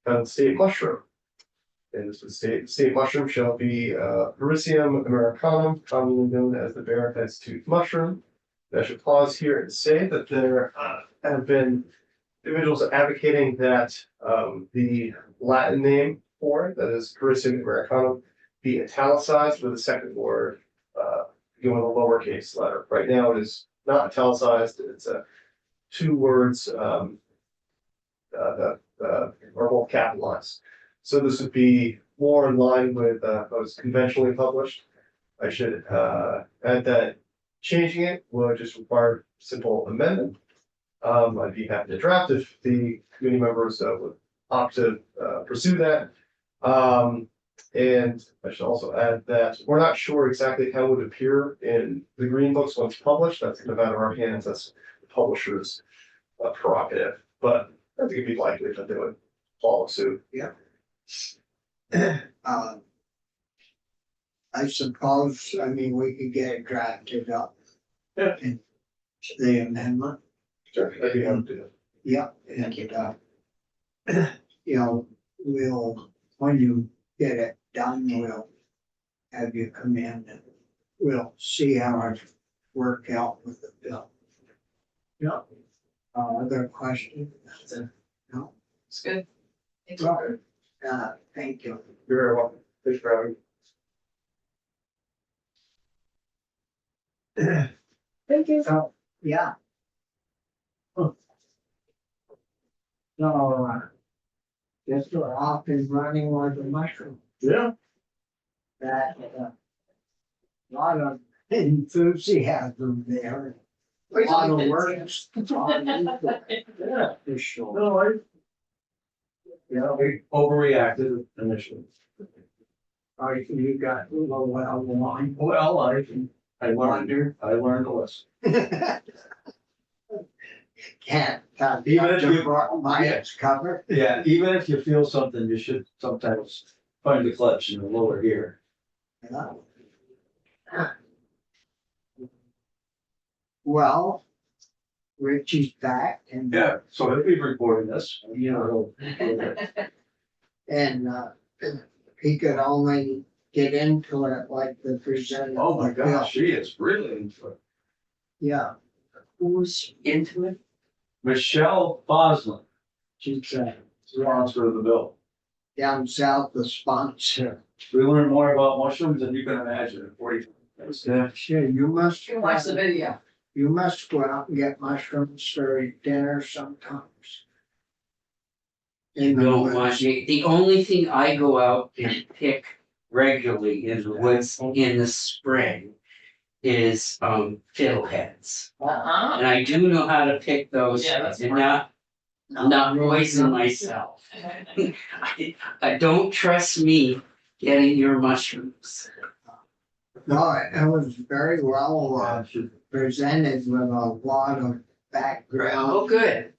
found state mushroom. And this would state, state mushroom shall be Hericium americanum, commonly known as the Bearhead's Tooth mushroom. And I should pause here and say that there have been individuals advocating that the Latin name for it, that is Hericium americanum, be italicized with a second word, going a lowercase letter. Right now it is not italicized, it's 2 words that are both capitalized. So this would be more in line with what was conventionally published. I should add that changing it would just require simple amendment. I'd be happy to draft if the committee members would opt to pursue that. And I should also add that we're not sure exactly how it would appear in the Green Books once published. That's kind of out of our hands. That's the publisher's prerogative. But I think it'd be likely that they would follow suit. I suppose, we could get it drafted up. Yeah. In the amendment. Sure, I'd be happy to do that. Yep, and we'll, when you get it done, we'll have you come in and we'll see how it work out with the bill. Yeah. Other questions? No? It's good. Thank you. Well, thank you. You're very welcome. Thanks for having me. Thank you. So, yeah. So, guess we're off and running with the mushroom. Yeah. That, lot of enthusiasm there. A lot of work. Yeah. For sure. No, we overreacted initially. All right, you got a little well line. Well, I learned a lesson. Can't, Even if you- my it's covered. Yeah, even if you feel something, you should sometimes find the clutch in the lower gear. Well, Richie's back and. Yeah, so he'll be recording this. And, he could only get into it like the presenter. Oh my gosh, she is really into it. Yeah, Who's into it? Michelle Boslin, she's, sponsor of the bill. down south, the sponsor. We learn more about mushrooms than you can imagine in 40 minutes. Sure, you must. You can watch the video. You must go out and get mushrooms for dinner sometimes. In the No, woods. watching, the only thing I go out and pick regularly in the woods in the spring is fiddleheads. Uh-huh. And I do know how to pick those Yeah, that's and smart. not poison myself. I don't trust me getting your mushrooms. No, it was very well presented with a lot of background. Oh, good.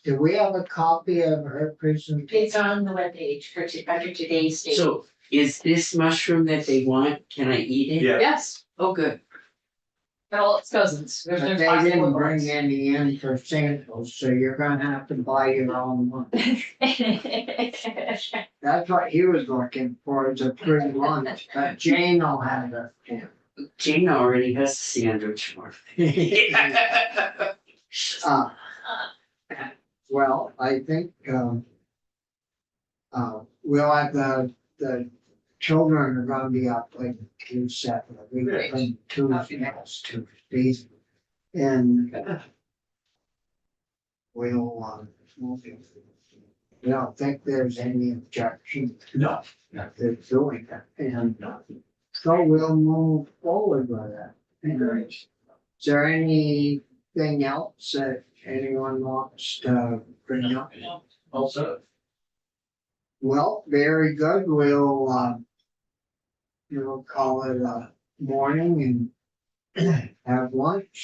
Do we have a copy of her presentation? It's on the webpage for under today's date. So is this mushroom that they want, can I eat it? Yeah. Yes, Oh, good. and all its cousins. But There's they lots of didn't little bring ones. any in for samples, so you're gonna have to buy your own one. That's what he was looking for, is a free lunch, but Jane will have it. Jane already has a sandwich for me. Uh, Well, I think, we'll have the children are gonna be up like 2-7, we Great. from Tuesdays. And we'll, I don't think there's any objection No. that they're doing it, and so we'll move forward with that. And is there anything else that anyone wants to bring up? Also, Well, very good, we'll call it a morning and have lunch.